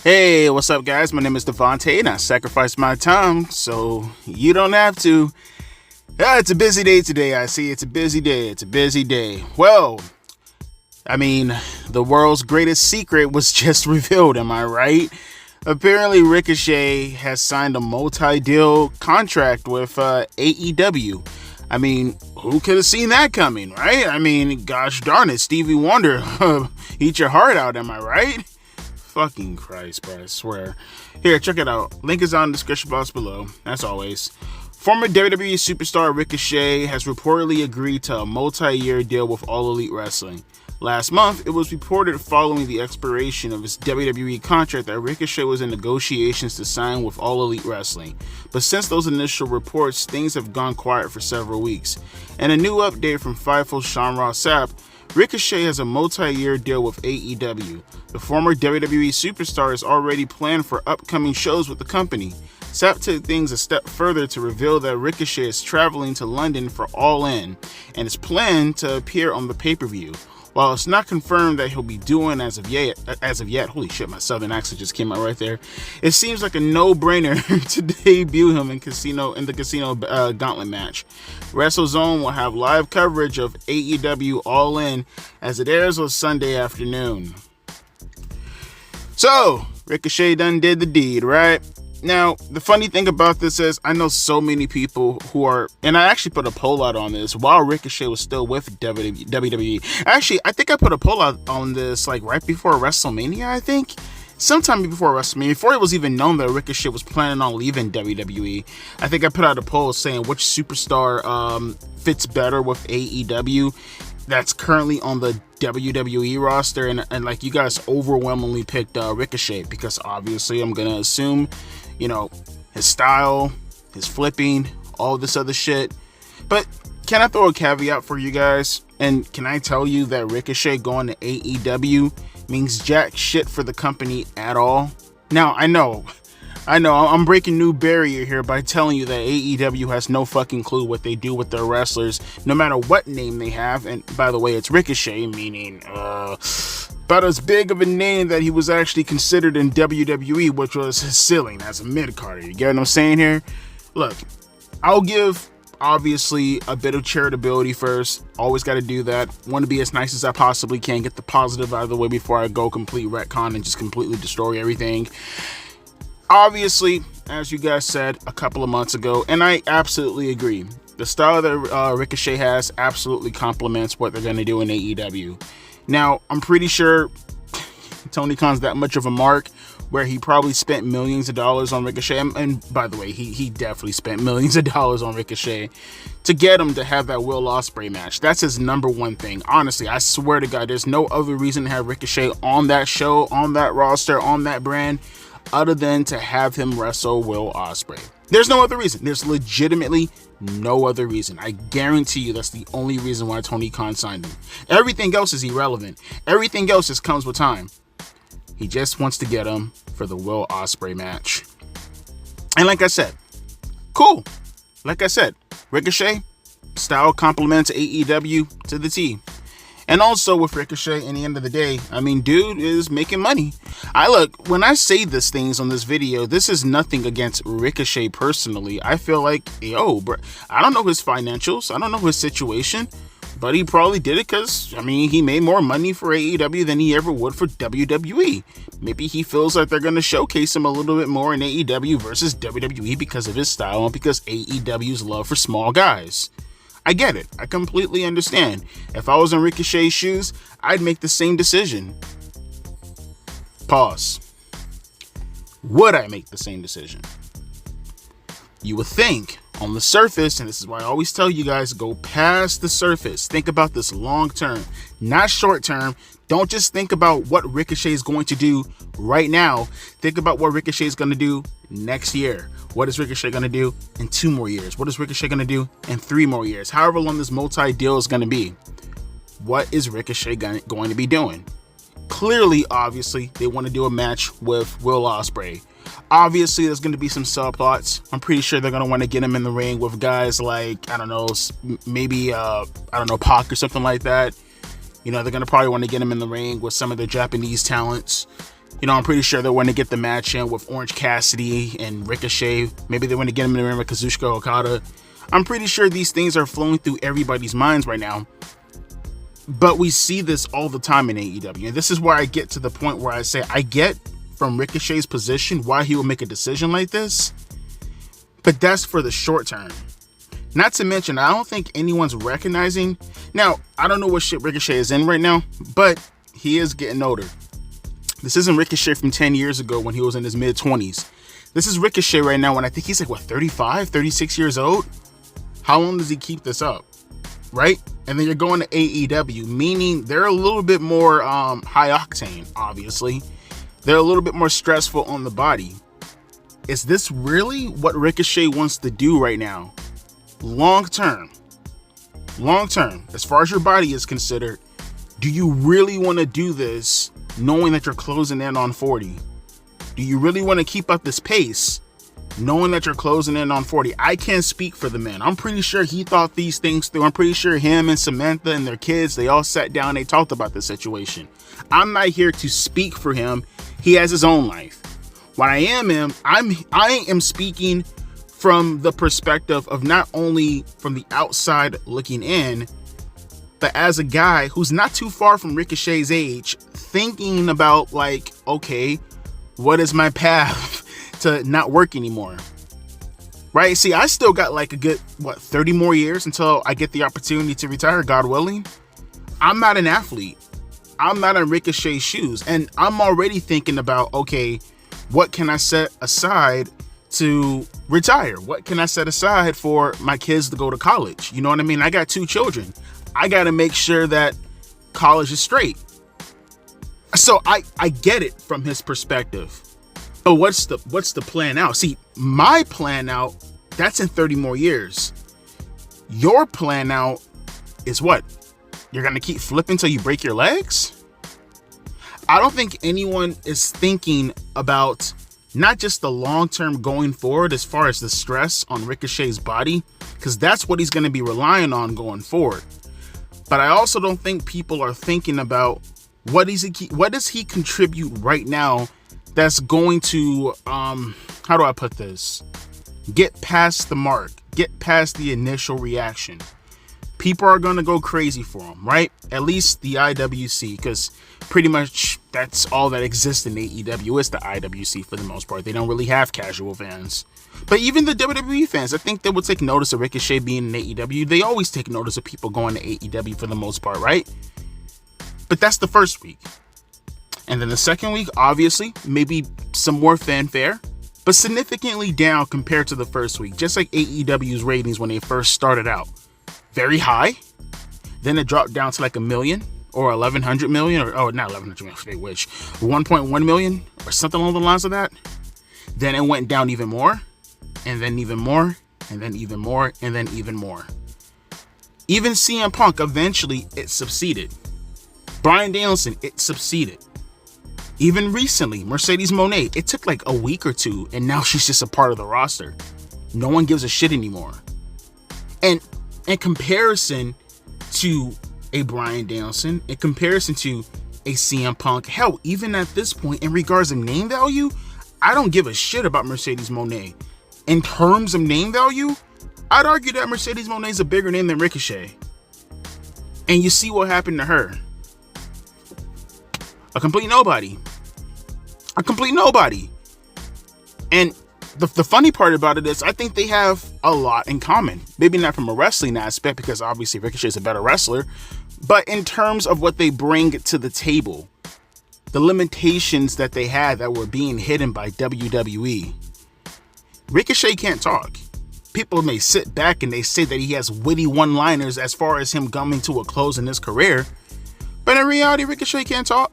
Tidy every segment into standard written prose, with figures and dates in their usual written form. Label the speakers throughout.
Speaker 1: Hey, what's up, guys? My name is Devontae, and I sacrificed my time so you don't have to. It's a busy day today. I see it's a busy day. Well, I mean, the world's greatest secret was just revealed, am I right? Apparently, Ricochet has signed a multi-deal contract with AEW. I mean, who could have seen that coming, right? I mean, gosh darn it, Stevie Wonder, eat your heart out, am I right? Fucking Christ, bro, I swear. Here, check it out. Link is on the description box below, as always. Former WWE superstar Ricochet has reportedly agreed to a multi-year deal with All Elite Wrestling. Last month, it was reported following the expiration of his WWE contract that Ricochet was in negotiations to sign with All Elite Wrestling. But since those initial reports, things have gone quiet for several weeks. In a new update from Fightful's Sean Ross Sapp, Ricochet has a multi-year deal with AEW. The former WWE superstar is already planned for upcoming shows with the company. Sapp took things a step further to reveal that Ricochet is traveling to London for All In and is planned to appear on the pay-per-view. While it's not confirmed that he'll be doing as of yet, holy shit, my southern accent just came out right there. It seems like a no-brainer to debut him in the casino gauntlet match. WrestleZone will have live coverage of AEW All In as it airs on Sunday afternoon. So, Ricochet done did the deed, right? Now, the funny thing about this is I know so many people who are, and I actually put a poll out on this while Ricochet was still with WWE. Actually, I think I put a poll out on this like right before WrestleMania, I think. Sometime before WrestleMania, before it was even known that Ricochet was planning on leaving WWE. I think I put out a poll saying which superstar fits better with AEW that's currently on the WWE roster, and like you guys overwhelmingly picked Ricochet because obviously I'm gonna assume, you know, his style, his flipping, all this other shit. But can I throw a caveat for you guys? And can I tell you that Ricochet going to AEW means jack shit for the company at all? Now, I know, I'm breaking new barrier here by telling you that AEW has no fucking clue what they do with their wrestlers, no matter what name they have. And by the way, it's Ricochet, meaning, about as big of a name that he was actually considered in WWE, which was his ceiling as a mid-carder. You get what I'm saying here? Look, I'll give, obviously, a bit of charitability first. Always got to do that. Want to be as nice as I possibly can. Get the positive out of the way before I go complete retcon and just completely destroy everything. Obviously, as you guys said a couple of months ago, and I absolutely agree, the style that Ricochet has absolutely complements what they're going to do in AEW. Now, I'm pretty sure Tony Khan's that much of a mark where he probably spent millions of dollars on Ricochet. And by the way, he definitely spent millions of dollars on Ricochet to get him to have that Will Ospreay match. That's his number one thing. Honestly, I swear to God, there's no other reason to have Ricochet on that show, on that roster, on that brand, other than to have him wrestle Will Ospreay. There's no other reason. There's legitimately no other reason. I guarantee you that's the only reason why Tony Khan signed him. Everything else is irrelevant. Everything else just comes with time. He just wants to get him for the Will Ospreay match. And like I said, cool. Like I said, Ricochet, style compliments AEW to the T. And also with Ricochet, in the end of the day, I mean, dude is making money. When I say these things on this video, this is nothing against Ricochet personally. I feel like, yo, bro, I don't know his financials. I don't know his situation. But he probably did it because, I mean, he made more money for AEW than he ever would for WWE. Maybe he feels like they're going to showcase him a little bit more in AEW versus WWE because of his style and because AEW's love for small guys. I get it. I completely understand. If I was in Ricochet's shoes, I'd make the same decision. Pause. Would I make the same decision? You would think on the surface, and this is why I always tell you guys, go past the surface. Think about this long term, not short term. Don't just think about what Ricochet is going to do right now. Think about what Ricochet is going to do next year. What is Ricochet going to do in 2 more years? What is Ricochet going to do in 3 more years? However long this multi-deal is going to be. What is Ricochet going to be doing? Clearly, obviously, they want to do a match with Will Ospreay. Obviously, there's going to be some subplots. I'm pretty sure they're going to want to get him in the ring with guys like, I don't know, maybe, Pac or something like that. You know, they're going to probably want to get him in the ring with some of the Japanese talents. I'm pretty sure they want to get the match in with Orange Cassidy and Ricochet. Maybe they want to get him in the ring with Kazuchika Okada. I'm pretty sure these things are flowing through everybody's minds right now. But we see this all the time in AEW. And this is where I get to the point where I say, I get from Ricochet's position why he will make a decision like this. But that's for the short term. Not to mention, I don't think anyone's recognizing. Now, I don't know what shit Ricochet is in right now, but he is getting older. This isn't Ricochet from 10 years ago when he was in his mid-20s. This is Ricochet right now when I think he's like, 35, 36 years old? How long does he keep this up? Right? And then you're going to AEW, meaning they're a little bit more high octane, obviously. They're a little bit more stressful on the body. Is this really what Ricochet wants to do right now? Long term, as far as your body is considered, do you really want to do this knowing that you're closing in on 40? Do you really want to keep up this pace knowing that you're closing in on 40? I can't speak for the man. I'm pretty sure he thought these things through. I'm pretty sure him and Samantha and their kids, they all sat down, they talked about the situation. I'm not here to speak for him. He has his own life. What I am speaking from the perspective of not only from the outside looking in, but as a guy who's not too far from Ricochet's age, thinking about like, okay, what is my path to not work anymore? Right? See, I still got like a good, 30 more years until I get the opportunity to retire, God willing. I'm not an athlete. I'm not in Ricochet's shoes. And I'm already thinking about, okay, what can I set aside to retire? What can I set aside for my kids to go to college? You know what I mean? I got 2 children. I got to make sure that college is straight. So I get it from his perspective. But what's the plan out? See, my plan out, that's in 30 more years. Your plan out is what? You're going to keep flipping till you break your legs? I don't think anyone is thinking about not just the long term going forward as far as the stress on Ricochet's body, because that's what he's going to be relying on going forward. But I also don't think people are thinking about what does he contribute right now that's going to, how do I put this? Get past the mark, get past the initial reaction. People are going to go crazy for him, right? At least the IWC, because pretty much that's all that exists in AEW is the IWC for the most part. They don't really have casual fans. But even the WWE fans, I think they would take notice of Ricochet being in AEW. They always take notice of people going to AEW for the most part, right? But that's the first week. And then the second week, obviously, maybe some more fanfare, but significantly down compared to the first week. Just like AEW's ratings when they first started out. Very high. Then it dropped down to like 1 million or 1,100 million or not 1,100 million, they wish. 1.1 million or something along the lines of that. Then it went down even more, and then even more, and then even more, and then even more. Even CM Punk, eventually it subsided. Bryan Danielson, it subsided. Even recently, Mercedes Moné, it took like a week or two, and now she's just a part of the roster. No one gives a shit anymore. And in comparison to a Bryan Danielson, in comparison to a CM Punk, hell, even at this point, in regards to name value, I don't give a shit about Mercedes Moné. In terms of name value, I'd argue that Mercedes Moné is a bigger name than Ricochet. And you see what happened to her. A complete nobody. A complete nobody. And the funny part about it is I think they have a lot in common. Maybe not from a wrestling aspect, because obviously Ricochet is a better wrestler, but in terms of what they bring to the table, the limitations that they had that were being hidden by WWE. Ricochet can't talk. People may sit back and they say that he has witty one-liners as far as him coming to a close in his career, but in reality, Ricochet can't talk.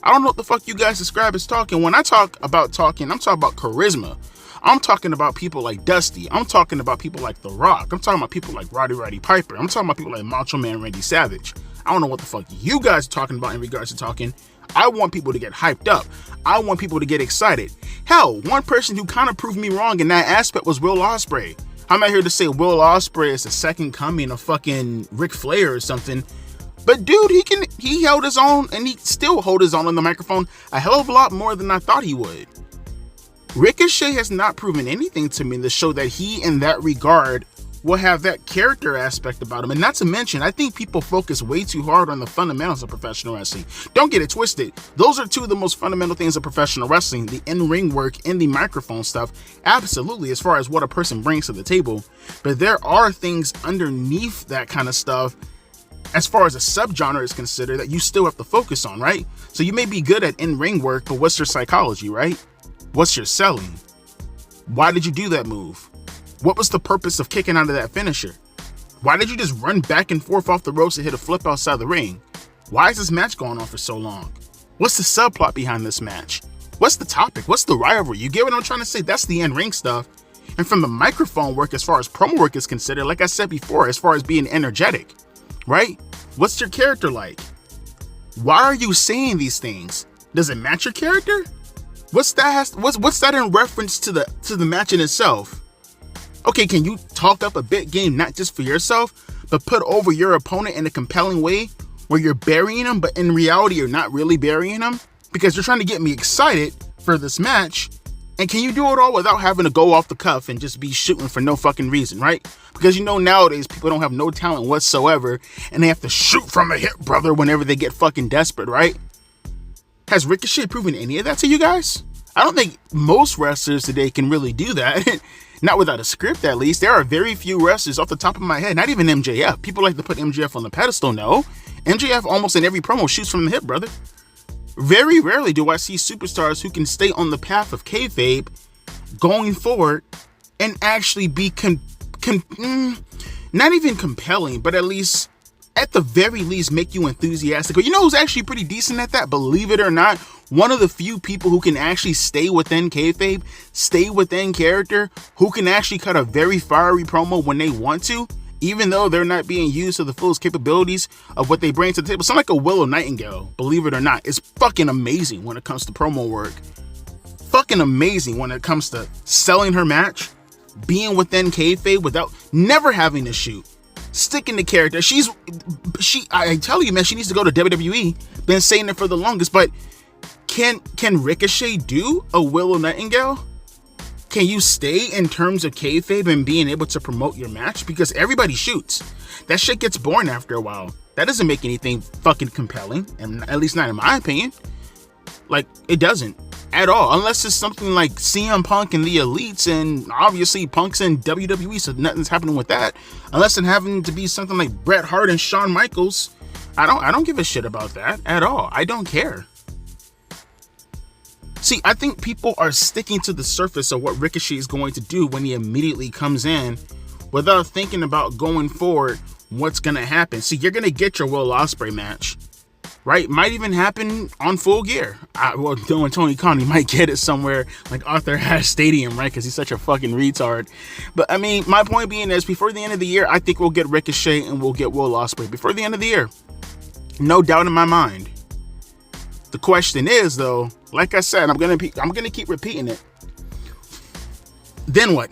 Speaker 1: I don't know what the fuck you guys describe as talking. When I talk about talking, I'm talking about charisma. I'm talking about people like Dusty. I'm talking about people like The Rock. I'm talking about people like Roddy Piper. I'm talking about people like Macho Man Randy Savage. I don't know what the fuck you guys are talking about in regards to talking. I want people to get hyped up. I want people to get excited. Hell, one person who kind of proved me wrong in that aspect was Will Ospreay. I'm not here to say Will Ospreay is the second coming of fucking Ric Flair or something, But dude, he held his own, and he still hold his own on the microphone a hell of a lot more than I thought he would. Ricochet has not proven anything to me to show that he, in that regard, will have that character aspect about him. And not to mention, I think people focus way too hard on the fundamentals of professional wrestling. Don't get it twisted. Those are two of the most fundamental things of professional wrestling, the in-ring work and the microphone stuff. Absolutely, as far as what a person brings to the table. But there are things underneath that kind of stuff, as far as a subgenre is considered, that you still have to focus on, right? So you may be good at in-ring work, but what's your psychology, right? What's your selling? Why did you do that move? What was the purpose of kicking out of that finisher? Why did you just run back and forth off the ropes and hit a flip outside the ring? Why is this match going on for so long? What's the subplot behind this match? What's the topic? What's the rivalry? You get what I'm trying to say? That's the in-ring stuff. And from the microphone work, as far as promo work is considered, like I said before, as far as being energetic, right? What's your character like? Why are you saying these things? Does it match your character? What's that in reference to the match in itself? Okay, can you talk up a big game, not just for yourself, but put over your opponent in a compelling way where you're burying them, but in reality, you're not really burying them because you're trying to get me excited for this match? And can you do it all without having to go off the cuff and just be shooting for no fucking reason, right? Because you know nowadays people don't have no talent whatsoever and they have to shoot from a hip, brother, whenever they get fucking desperate, right? Has Ricochet proven any of that to you guys? I don't think most wrestlers today can really do that. Not without a script, at least. There are very few wrestlers off the top of my head, not even MJF. People like to put MJF on the pedestal. No. MJF almost in every promo shoots from the hip, brother. Very rarely do I see superstars who can stay on the path of kayfabe going forward and actually be not even compelling, but at the very least make you enthusiastic. But you know who's actually pretty decent at that? Believe it or not, one of the few people who can actually stay within kayfabe, stay within character, who can actually cut a very fiery promo when they want to, even though they're not being used to the fullest capabilities of what they bring to the table. Sound like a Willow Nightingale, believe it or not. It's fucking amazing when it comes to promo work. Fucking amazing when it comes to selling her match, being within kayfabe without never having to shoot. Sticking to character. I tell you, man, she needs to go to WWE. Been saying it for the longest, but can Ricochet do a Willow Nightingale? Can you stay in terms of kayfabe and being able to promote your match? Because everybody shoots. That shit gets boring after a while. That doesn't make anything fucking compelling, and at least not in my opinion. Like, it doesn't at all, unless it's something like CM Punk and the Elites, and obviously Punk's in WWE, so nothing's happening with that. Unless it having to be something like Bret Hart and Shawn Michaels. I don't give a shit about that at all. I don't care. See, I think people are sticking to the surface of what Ricochet is going to do when he immediately comes in without thinking about going forward what's going to happen. See, you're going to get your Will Ospreay match, right? Might even happen on Full Gear. Well, doing Tony Khan, he might get it somewhere like Arthur Ashe Stadium, right? Because he's such a fucking retard. But I mean, my point being is, before the end of the year, I think we'll get Ricochet and we'll get Will Ospreay before the end of the year. No doubt in my mind. The question is, though, like I said, I'm gonna keep repeating it. Then what?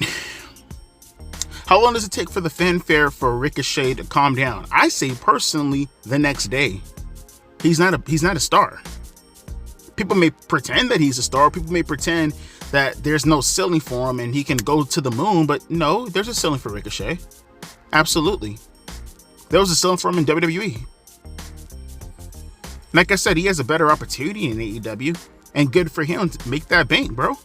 Speaker 1: How long does it take for the fanfare for Ricochet to calm down? I say personally, the next day. He's not a star. People may pretend that he's a star. People may pretend that there's no ceiling for him and he can go to the moon, but no, there's a ceiling for Ricochet. Absolutely. There was a ceiling for him in WWE. Like I said, he has a better opportunity in AEW, and good for him to make that bank, bro.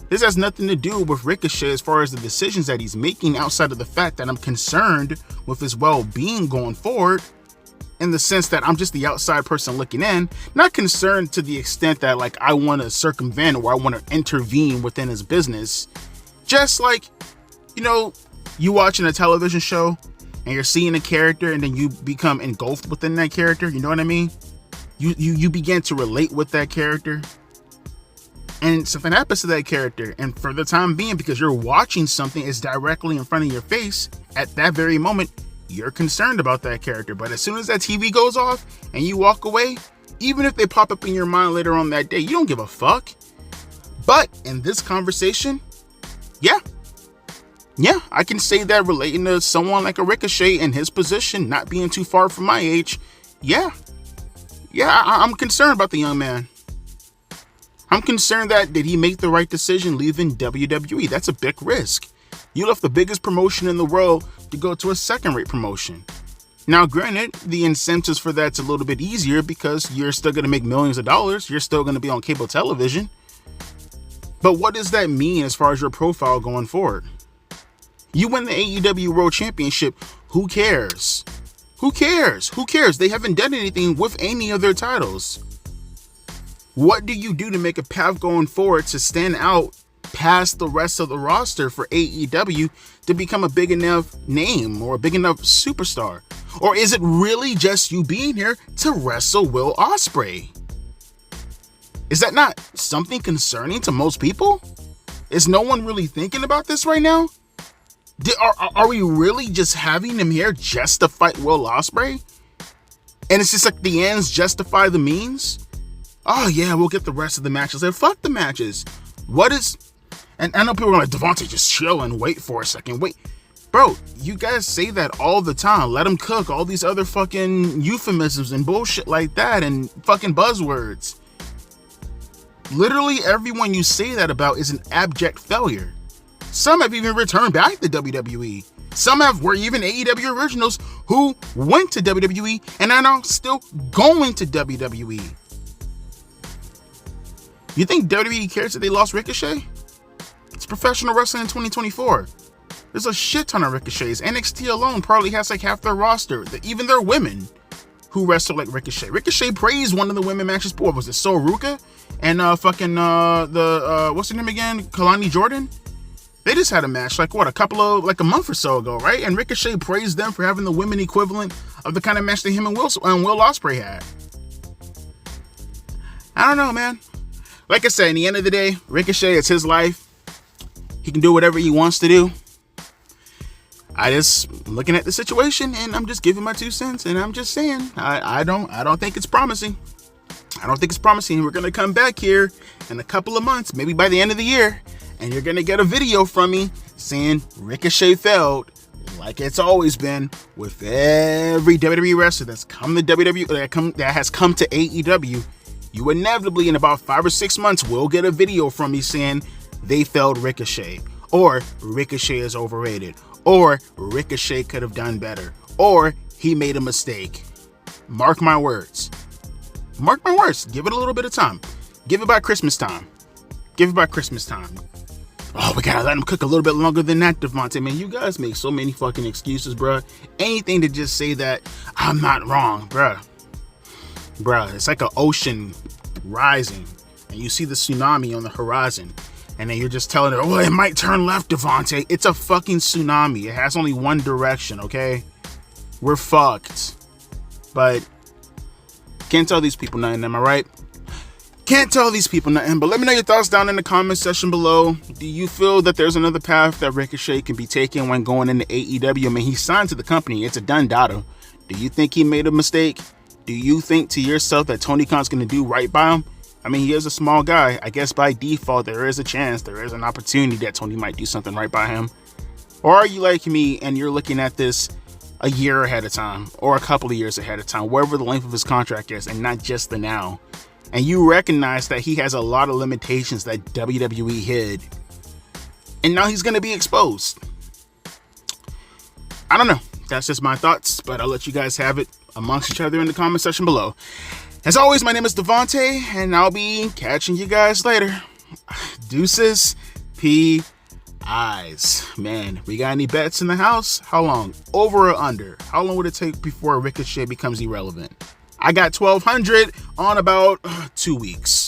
Speaker 1: This has nothing to do with Ricochet as far as the decisions that he's making, outside of the fact that I'm concerned with his well-being going forward, in the sense that I'm just the outside person looking in, not concerned to the extent that like I want to circumvent or I want to intervene within his business. Just like, you know, you watching a television show and you're seeing a character and then you become engulfed within that character, you know what I mean? You begin to relate with that character, and something happens to that character, and for the time being, because you're watching something is directly in front of your face at that very moment, you're concerned about that character. But as soon as that TV goes off and you walk away, even if they pop up in your mind later on that day, you don't give a fuck. But in this conversation, yeah, I can say that relating to someone like a Ricochet in his position, not being too far from my age, Yeah, I'm concerned about the young man. I'm concerned that did he make the right decision leaving WWE? That's a big risk. You left the biggest promotion in the world to go to a second-rate promotion. Now, granted, the incentives for that's a little bit easier because you're still going to make millions of dollars. You're still going to be on cable television. But what does that mean as far as your profile going forward? You win the AEW World Championship. Who cares? Who cares? Who cares? They haven't done anything with any of their titles. What do you do to make a path going forward to stand out past the rest of the roster for AEW to become a big enough name or a big enough superstar? Or is it really just you being here to wrestle Will Ospreay? Is that not something concerning to most people? Is no one really thinking about this right now? Are we really just having him here just to fight Will Ospreay? And it's just like the ends justify the means? Oh yeah, we'll get the rest of the matches there. Fuck the matches. What is... And I know people are like, Devontae, just chill and wait for a second. Wait. Bro, you guys say that all the time. Let him cook. All these other fucking euphemisms and bullshit like that and fucking buzzwords. Literally everyone you say that about is an abject failure. Some have even returned back to WWE. Some were even AEW originals who went to WWE and are now still going to WWE. You think WWE cares that they lost Ricochet? It's professional wrestling in 2024. There's a shit ton of Ricochets. NXT alone probably has like half their roster, even their women who wrestle like Ricochet. Ricochet praised one of the women matches. What was it? Soruka and what's her name again? Kalani Jordan. They just had a match like a month or so ago, right? And Ricochet praised them for having the women equivalent of the kind of match that him and Will Ospreay had. I don't know, man. Like I said, in the end of the day, Ricochet, it's his life. He can do whatever he wants to do. I just looking at the situation and I'm just giving my 2 cents and I'm just saying I don't think it's promising. I don't think it's promising. We're gonna come back here in a couple of months, maybe by the end of the year, and you're gonna get a video from me saying Ricochet failed, like it's always been with every WWE wrestler that's come to WWE that has come to AEW. You inevitably in about 5 or 6 months will get a video from me saying they failed Ricochet, or Ricochet is overrated, or Ricochet could have done better, or he made a mistake. Mark my words. Mark my words. Give it a little bit of time. Give it by Christmas time. Oh, we gotta let him cook a little bit longer than that, Devontae. Man, you guys make so many fucking excuses, bruh. Anything to just say that I'm not wrong, bruh. It's like an ocean rising, and you see the tsunami on the horizon, and then you're just telling it, oh, it might turn left, Devontae. It's a fucking tsunami. It has only one direction, okay? We're fucked. But can't tell these people nothing, am I right? Can't tell these people nothing, but let me know your thoughts down in the comment section below. Do you feel that there's another path that Ricochet can be taken when going into AEW? I mean, he signed to the company. It's a done data. Do you think he made a mistake? Do you think to yourself that Tony Khan's going to do right by him? I mean, he is a small guy. I guess by default, there is a chance, there is an opportunity that Tony might do something right by him. Or are you like me and you're looking at this a year ahead of time or a couple of years ahead of time, wherever the length of his contract is, and not just the now? And you recognize that he has a lot of limitations that WWE hid. And now he's going to be exposed. I don't know. That's just my thoughts, but I'll let you guys have it amongst each other in the comment section below. As always, my name is Devontae, and I'll be catching you guys later. Deuces, P.I.s. Man, we got any bets in the house? How long? Over or under? How long would it take before Ricochet becomes irrelevant? I got 1,200 on about 2 weeks.